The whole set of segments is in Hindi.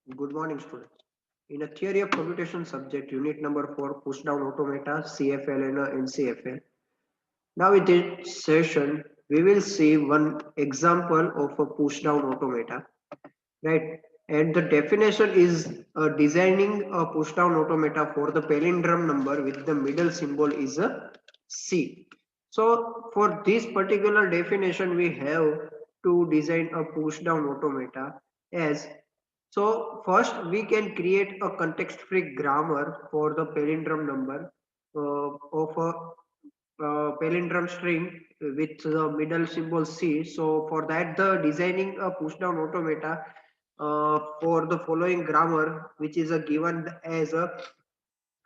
Good morning, students. In a theory of computation subject, unit number 4, push down automata, CFL and NCFL. Now, in this session, we will see one example of a push down automata, right? And the definition is designing a push down automata for the palindrome number with the middle symbol is a C. So, for this particular definition, we have to design a push down automata as so first we can create a context-free grammar for the palindrome number of a palindrome string with the middle symbol C. So for that, the designing a push-down automata for the following grammar, which is a given as a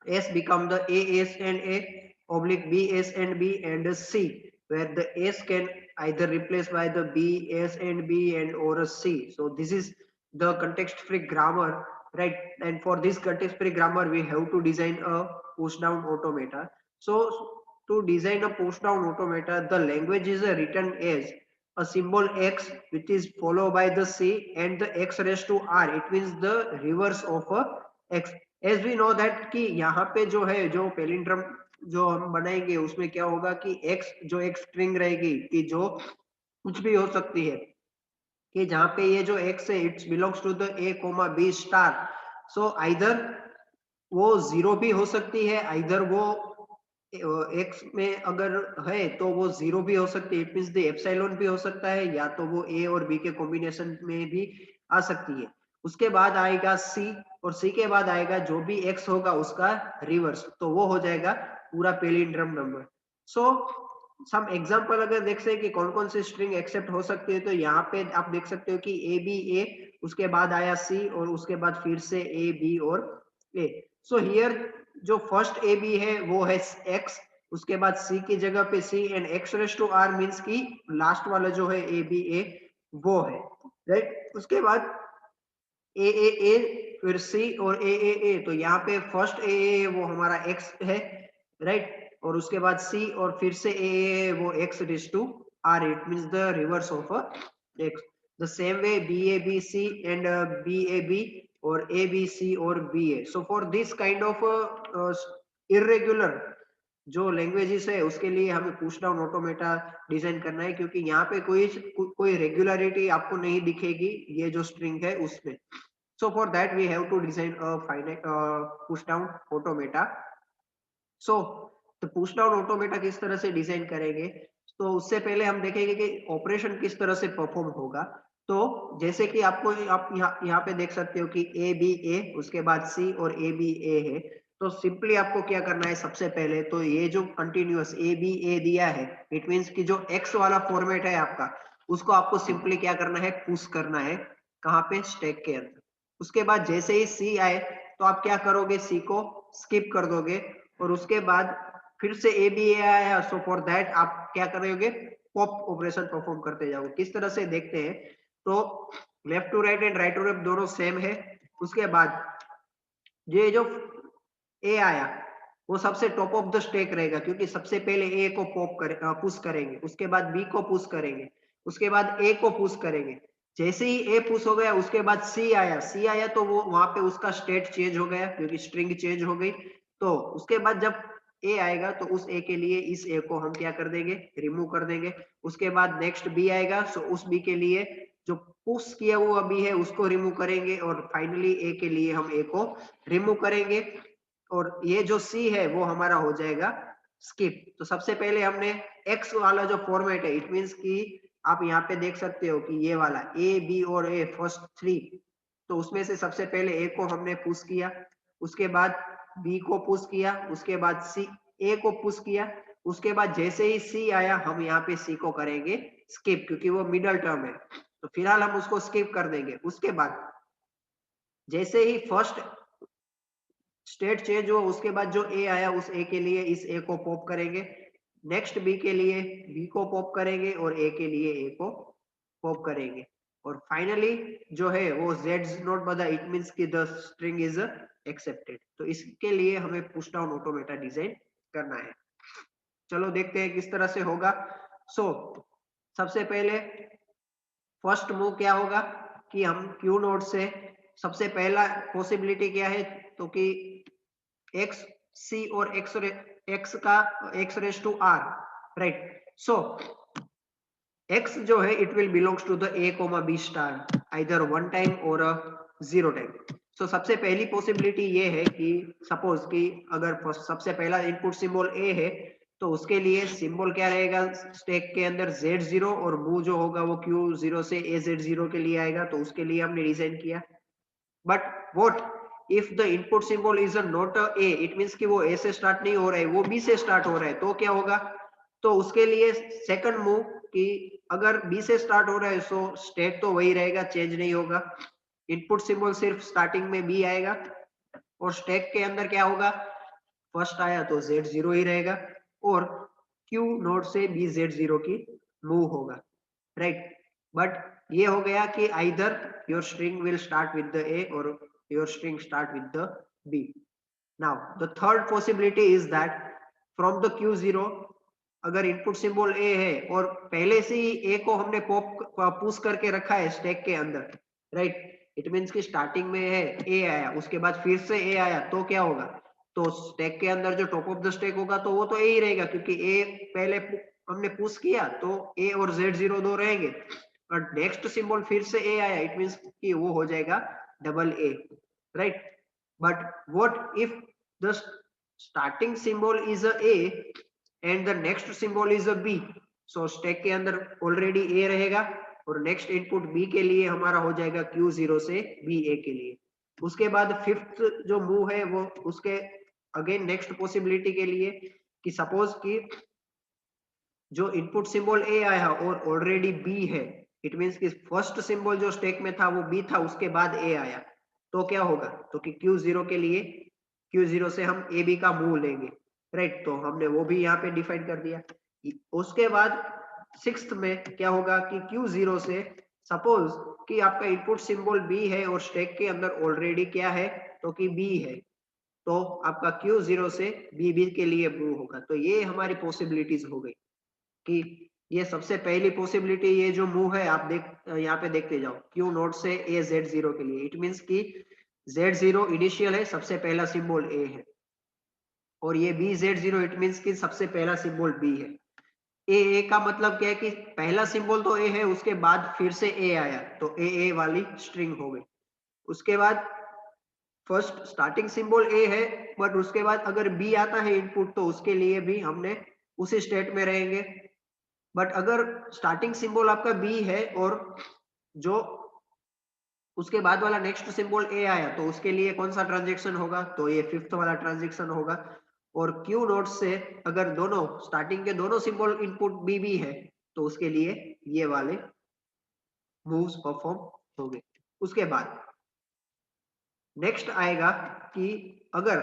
S become the AS and A oblique BS and B and a C, where the S can either replace by the B, S and B and or a C. So this is the context free grammar, right? And for this context free grammar, we have to design a push down automata. So to design a push down automata, the language is written as a symbol X, which is followed by the C and the X raised to R. It means the reverse of a X. As we know that कि यहाँ पे जो है जो पेलिंड्रम जो हम बनाएंगे उसमें क्या होगा कि एक्स जो एक स्ट्रिंग रहेगी कि जो कुछ भी हो सकती है कि जहाँ पे ये जो एक्स है it's belongs to the A comma B star so either वो जीरो भी हो सकती है आइदर वो एक्स में अगर है तो वो जीरो भी हो सकती है इट मीन्स द एप्सिलॉन भी हो सकता है या तो वो ए और बी के कॉम्बिनेशन में भी आ सकती है उसके बाद आएगा सी और सी के बाद आएगा जो भी एक्स होगा उसका रिवर्स तो वो हो जाएगा पूरा पेलिंड्रम नंबर सो सम एग्जांपल अगर देख सकते कि कौन कौन सी स्ट्रिंग एक्सेप्ट हो सकती है तो यहाँ पे आप देख सकते हो कि ए बी ए उसके बाद आया सी और उसके बाद फिर से ए बी और ए सो हियर जो फर्स्ट ए बी है वो है एक्स उसके बाद सी की जगह पे C and X race to R means की लास्ट वाला जो है ए बी ए वो है राइट उसके बाद ए फिर सी और ए तो यहाँ पे फर्स्ट ए वो हमारा एक्स है राइट और उसके बाद सी और फिर से ए वो X race to R it means the reverse of X the same way B C and B B और ए बी सी और B A so for this kind of irregular जो लैंग्वेजेस है उसके लिए हमें पुश डाउन ऑटोमेटा डिजाइन करना है क्योंकि यहाँ पे कोई रेगुलरिटी आपको नहीं दिखेगी ये जो स्ट्रिंग है उसमें so for that we have to design a finite push down automata so तो पुश डाउन ऑटोमेटा किस तरह से डिजाइन करेंगे तो उससे पहले हम देखेंगे कि ऑपरेशन किस तरह से परफॉर्म होगा तो जैसे कि आपको आप यहाँ पे देख सकते हो कि ए बी ए उसके बाद सी और ए बी ए है तो सिंपली आपको क्या करना है सबसे पहले तो ये जो कंटिन्यूअस ए बी ए दिया है इट मीन्स कि जो एक्स वाला फॉर्मेट है आपका उसको आपको सिंपली क्या करना है पुश करना है कहाँ पे स्टैक के अंदर उसके बाद जैसे ही सी आए तो आप क्या करोगे सी को स्किप कर दोगे और उसके बाद फिर से ए बी ए आया सो फॉर दैट आप क्या करोगे पॉप ऑपरेशन परफॉर्म करते जाओगे किस तरह से देखते हैं तो left to right and right to left दोनों सेम है उसके बाद ये जो ए आया वो सबसे टॉप ऑफ द स्टैक रहेगा क्योंकि सबसे पहले ए को पुश करेंगे उसके बाद बी को पुश करेंगे उसके बाद ए को पुश करेंगे जैसे ही ए पुश हो गया उसके बाद सी आया तो वो वहां पे उसका स्टेट चेंज हो गया क्योंकि स्ट्रिंग चेंज हो गई तो उसके बाद जब ए आएगा तो उस ए के लिए इस ए को हम क्या कर देंगे रिमूव कर देंगे उसके बाद नेक्स्ट बी आएगा सो उस बी के लिए जो पुश किया हुआ बी है उसको रिमूव करेंगे और फाइनली ए के लिए हम ए को रिमूव करेंगे और ये जो सी है वो हमारा हो जाएगा स्किप तो सबसे पहले हमने एक्स वाला जो फॉर्मेट है इट मीन्स कि आप यहाँ पे देख सकते हो कि ये वाला ए बी और ए फर्स्ट थ्री तो उसमें से सबसे पहले ए को हमने पुश किया उसके बाद बी को पुश किया उसके बाद सी ए को पुश किया उसके बाद जैसे ही सी आया हम यहाँ पे सी को करेंगे स्किप क्योंकि वो मिडल टर्म है तो फिलहाल हम उसको स्किप कर देंगे उसके बाद जैसे ही फर्स्ट स्टेट चेंज हुआ उसके बाद जो ए आया उस ए के लिए इस ए को पॉप करेंगे नेक्स्ट बी के लिए बी को पॉप करेंगे और ए के लिए ए को पॉप करेंगे और फाइनली जो है वो z नॉट बता इट मींस कि द स्ट्रिंग इज एक्सेप्टेड तो इसके लिए हमें पुश डाउन ऑटोमेटा डिजाइन करना है चलो देखते हैं किस तरह से होगा सो सबसे पहले फर्स्ट मूव क्या होगा कि हम क्यू नोड से सबसे पहला पॉसिबिलिटी क्या है, तो कि एक्स सी और एक्स का X race to R, right. So X जो है it will belongs to the A comma B star either 1 time और 0 टाइम। सो सबसे पहली पॉसिबिलिटी ये है कि सपोज कि अगर सबसे पहला इनपुट सिंबल ए है तो उसके लिए सिंबल क्या रहेगा स्टैक के अंदर Z0 और मूव जो होगा वो Q0 से AZ0 के लिए आएगा, तो उसके लिए हमने डिजाइन किया। But what if the input symbol is not a, it means कि वो ए से स्टार्ट नहीं हो रहा है, वो बी से स्टार्ट हो रहा है, तो क्या होगा, तो उसके लिए सेकंड मूव कि अगर बी से स्टार्ट हो रहा है सो स्टेट तो वही रहेगा, चेंज नहीं होगा। इनपुट सिंबल सिर्फ स्टार्टिंग में बी आएगा और स्टैक के अंदर क्या होगा, फर्स्ट आया तो Z0 ही रहेगा और Q नोड से बी Z0 की मूव होगा, राइट। बट ये हो गया कि either your string will start with the A और your string start with the B. Now the third possibility is that from the Q0 अगर इनपुट सिंबल ए है और पहले से ही ए को हमने पुश करके रखा है स्टैक के अंदर, राइट, इट मींस कि स्टार्टिंग में है ए आया, उसके बाद फिर से ए आया, तो क्या होगा, तो स्टैक के अंदर जो टॉप ऑफ द स्टैक होगा तो वो तो ए ही रहेगा क्योंकि ए पहले हमने पुश किया तो ए और Z0 दो रहेंगे। और नेक्स्ट सिंबल फिर से ए आया, इट मींस कि वो हो जाएगा double A, right. But what if the starting symbol is a A and the next symbol is a B, so stack के अंदर ऑलरेडी ए रहेगा और नेक्स्ट इनपुट बी के लिए हमारा हो जाएगा Q0 से बी ए के लिए। उसके बाद फिफ्थ जो मूव है वो उसके अगेन नेक्स्ट पॉसिबिलिटी के लिए कि सपोज कि जो इनपुट सिंबल ए आया और ऑलरेडी बी है, इट मींस कि फर्स्ट सिंबल जो स्टैक में था वो बी था, उसके बाद ए आया, तो क्या होगा, तो कि Q0 के लिए Q0 से हम ए बी का मूव लेंगे, राइट। तो हमने वो भी यहाँ पे डिफाइन कर दिया। उसके बाद सिक्स्थ में क्या होगा कि Q0 से सपोज कि आपका इनपुट सिंबल बी है और स्टैक के अंदर ऑलरेडी क्या है, तो कि बी है, तो आपका Q0 से बी के लिए मूव होगा। तो ये हमारी पॉसिबिलिटीज हो गई कि ये सबसे पहली पॉसिबिलिटी, ये जो मूव है आप यहाँ पे देखते जाओ Q नोड से A Z0 के लिए, इट मींस कि Z0 इनिशियल है, सबसे पहला सिंबल A है, और ये B Z0 इट मींस कि सबसे पहला सिंबल B है। ए का मतलब क्या है कि पहला सिंबल तो ए है, उसके बाद फिर से ए आया तो ए वाली स्ट्रिंग हो गई। उसके बाद फर्स्ट स्टार्टिंग सिंबल ए है बट उसके बाद अगर बी आता है इनपुट तो उसके लिए भी हमने उसी स्टेट में रहेंगे। बट अगर स्टार्टिंग सिंबल आपका बी है और जो उसके बाद वाला नेक्स्ट सिंबल ए आया तो उसके लिए कौन सा ट्रांजेक्शन होगा, तो ये फिफ्थ वाला ट्रांजेक्शन होगा। और क्यू नोड से अगर दोनों स्टार्टिंग के दोनों सिंबल इनपुट बी बी है तो उसके लिए ये वाले मूव्स परफॉर्म होंगे। उसके बाद नेक्स्ट आएगा कि अगर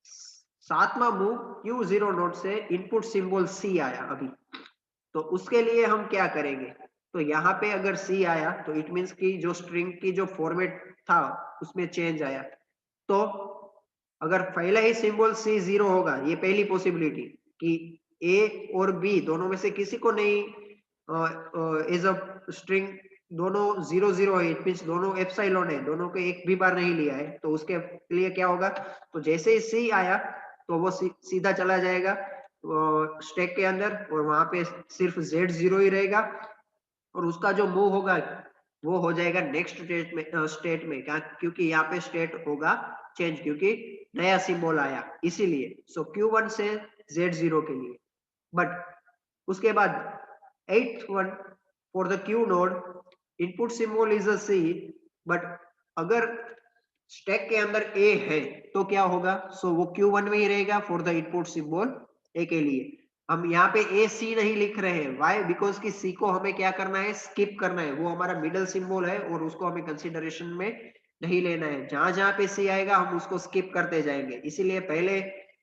सातवां मूव Q0 नोड से इनपुट सिंबल C आया अभी, तो उसके लिए हम क्या करेंगे, तो यहाँ पे अगर C आया तो इट मींस कि जो स्ट्रिंग की जो फॉर्मेट था उसमें चेंज आया। तो अगर पहला ही सिंबल C0 होगा, ये पहली पॉसिबिलिटी कि A और B दोनों में से किसी को नहीं एज अ स्ट्रिंग दोनों 0 0 है, इट मींस दोनों एप्सिलॉन है, दोनों को एक भी बार नहीं लिया है, तो उसके लिए क्या होगा, तो जैसे ही C आया तो वो सीधा चला जाएगा स्टैक के अंदर और वहां पे सिर्फ Z0 ही रहेगा और उसका जो मूव होगा वो हो जाएगा नेक्स्ट स्टेट में क्या, क्योंकि यहाँ पे स्टेट होगा चेंज क्योंकि नया सिंबल आया इसीलिए। सो Q1 से Z0 के लिए। बट उसके बाद 8th one for the Q node input symbol is a C, but अगर स्टैक के अंदर A है तो क्या होगा, सो वो Q1 में ही रहेगा for the input symbol A के लिए। हम यहाँ पे ए सी नहीं लिख रहे हैं, वाई, बिकॉज कि सी को हमें क्या करना है, स्किप करना है, वो हमारा मिडल सिंबल है और उसको हमें कंसिडरेशन में नहीं लेना है। जहां जहां पे सी आएगा हम उसको स्किप करते जाएंगे, इसीलिए पहले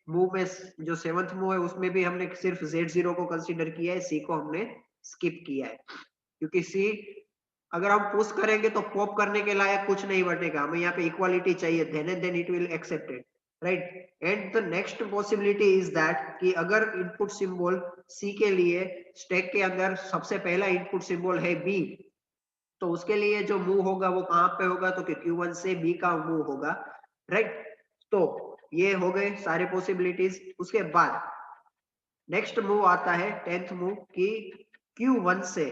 मूव में जो सेवंथ मूव है उसमें भी हमने सिर्फ Z0 को कंसिडर किया है, सी को हमने स्किप किया है क्योंकि सी अगर हम पुश करेंगे तो पॉप करने के लायक कुछ नहीं बटेगा, हमें यहाँ पे इक्वालिटी चाहिए, then it will accepted, right. And the next possibility is that कि अगर इनपुट सिंबल सी के लिए स्टैक के अंदर सबसे पहला इनपुट सिंबल है बी, तो उसके लिए जो मूव होगा वो कहाँ पे होगा, तो Q1 से B का मूव होगा, राइट। तो ये हो गए सारे पॉसिबिलिटीज। उसके बाद नेक्स्ट मूव आता है 10th मूव की Q1 से,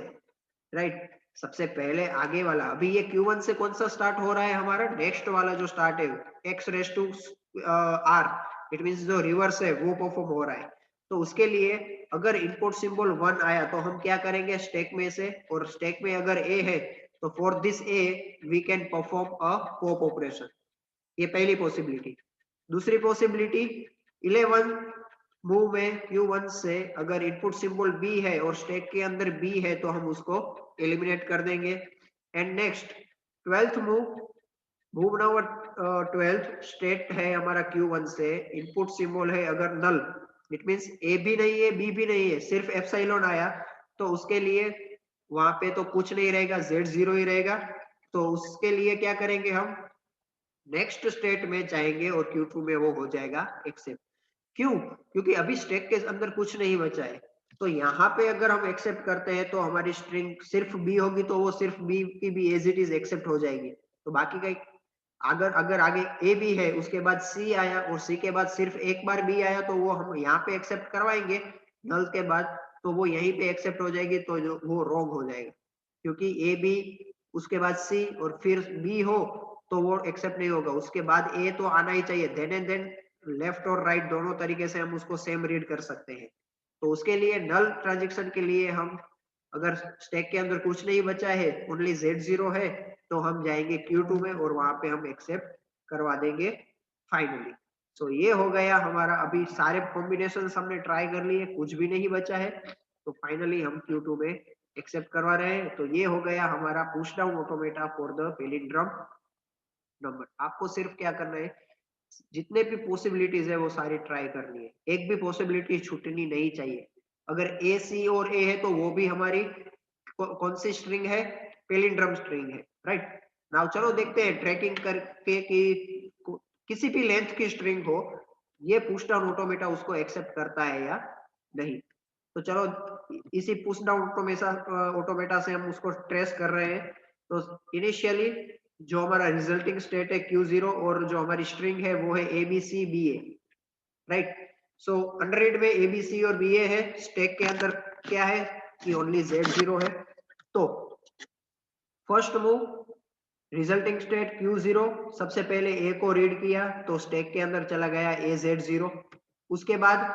राइट। सबसे पहले आगे वाला, अभी ये Q1 से कौन सा स्टार्ट हो रहा है हमारा, नेक्स्ट वाला जो स्टार्ट है x raise to r, it means जो रिवर्स है वो परफॉर्म हो रहा है। तो उसके लिए अगर इनपुट सिंबल 1 आया तो हम क्या करेंगे स्टैक में से, और स्टैक में अगर a है तो for this a we can perform a pop operation. ये पहली पॉसिबिलिटी। दूसरी पॉसिबिलिटी 11 मूव में Q1 से अगर इनपुट सिंबल B है और स्टैक के अंदर B है तो हम उसको एलिमिनेट कर देंगे। And next 12th move number 12 state है हमारा Q1 से, इनपुट सिंबल है अगर नल, इट मींस A भी नहीं है B भी नहीं है, सिर्फ एप्सिलॉन आया, तो उसके लिए वहां पे तो कुछ नहीं रहेगा, Z0 ही रहेगा। तो उसके लिए क्या करेंगे, हम नेक्स्ट स्टेट में जाएंगे और Q2 में वो हो जाएगा एक्सेप्ट। क्यों, क्योंकि अभी स्टैक के अंदर कुछ नहीं बचा है। तो यहाँ पे अगर हम एक्सेप्ट करते हैं तो हमारी स्ट्रिंग सिर्फ बी होगी, तो वो सिर्फ बी की भी एज इट इज एक्सेप्ट हो जाएगी। तो बाकी का अगर अगर आगे ए भी है उसके बाद सी आया और सी के बाद सिर्फ एक बार बी आया, तो वो हम यहाँ पे एक्सेप्ट करवाएंगे नल के बाद, तो वो यहीं पे एक्सेप्ट हो जाएगी, तो जो वो रॉन्ग हो जाएगा। क्योंकि ए बी उसके बाद सी और फिर बी हो तो वो एक्सेप्ट नहीं होगा, उसके बाद ए तो आना ही चाहिए, देन एंड देन लेफ्ट और राइट दोनों तरीके से हम उसको सेम रीड कर सकते हैं। तो उसके लिए नल ट्रांजेक्शन के लिए हम, अगर स्टैक के अंदर कुछ नहीं बचा है, ओनली Z0 है, तो हम जाएंगे Q2 में और वहां पे हम एक्सेप्ट करवा देंगे फाइनली। सो ये हो गया हमारा, अभी सारे कॉम्बिनेशन हमने ट्राई कर लिए, कुछ भी नहीं बचा है, तो फाइनली हम Q2 में एक्सेप्ट करवा रहे हैं। तो ये हो गया हमारा push down automata for the palindrome number. आपको सिर्फ क्या करना है, जितने भी पॉसिबिलिटीज है वो सारी ट्राई करनी है, एक भी पॉसिबिलिटी छूटनी नहीं चाहिए। अगर ए सी और ए है तो वो भी हमारी कौन सी स्ट्रिंग है, पैलिंड्रोम स्ट्रिंग है, राइट। नाउ चलो देखते हैं ट्रैकिंग करके कि किसी भी लेंथ की स्ट्रिंग हो, ये पुश डाउन ऑटोमेटा उसको एक्सेप्ट करता है या नहीं। तो चलो इसी पुश डाउन ऑटोमेटा से हम उसको ट्रेस कर रहे हैं। तो इनिशियली जो हमारा रिजल्टिंग स्टेट है Q0 और जो हमारी स्ट्रिंग है वो है ABCBA, राइट। सो अंडररेड में ABC और BA है, स्टैक के अंदर क्या है कि ओनली Z0 है। तो first move resulting state Q0, सबसे पहले A को रीड किया तो स्टैक के अंदर चला गया AZ0। उसके बाद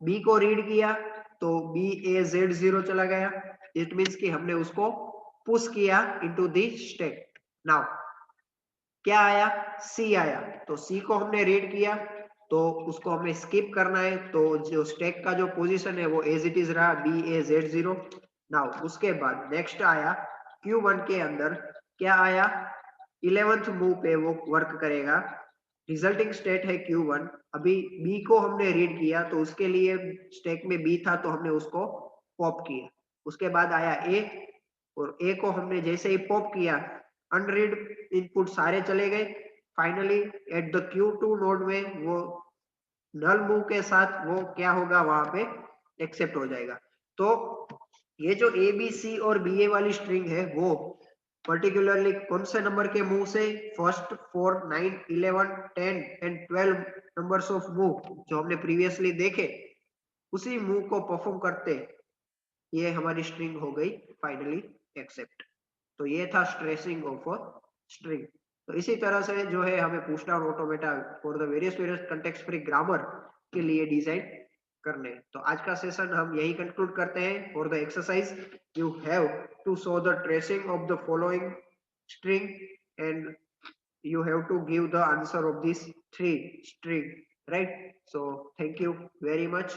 B को रीड किया तो BAZ0 चला गया, इट मींस कि हमने उसको पुश किया इनटू द स्टैक। नाउ क्या आया, C आया, तो C को हमने रीड किया तो उसको हमें स्किप करना है, तो जो स्टैक का जो पोजीशन है वो एज इट इज रहा BAZ0। नाउ उसके बाद नेक्स्ट आया Q1 के अंदर क्या आया, 11th मूव पे वो वर्क करेगा, रिजल्टिंग स्टेट है Q1। अभी B को हमने रीड किया तो उसके लिए स्टैक में B था तो हमने उसको पॉप किया। उसके बाद आया A, और A को हमने जैसे ही पॉप किया अनरीड इनपुट सारे चले गए। Finally at the Q2 node में वो नल मूव के साथ वो क्या होगा, वहां पे एक्सेप्ट हो जाएगा। तो ये जो ABC और BA वाली स्ट्रिंग है वो पर्टिकुलरली कौन से नंबर के मूव से, first 4 9 11 10 and 12 numbers of move जो हमने प्रीवियसली देखे, उसी मूव को परफॉर्म करते ये हमारी स्ट्रिंग हो गई फाइनली एक्सेप्ट। तो ये था स्ट्रेसिंग ऑफ अ स्ट्रिंग। तो इसी तरह से जो है हमें push down automata for the various context free grammar के लिए डिजाइन करने। तो आज का सेशन हम यही कंक्लूड करते हैं। For the exercise you have to show the tracing of the following string and you have to give the answer of these three string, right? So thank you very much.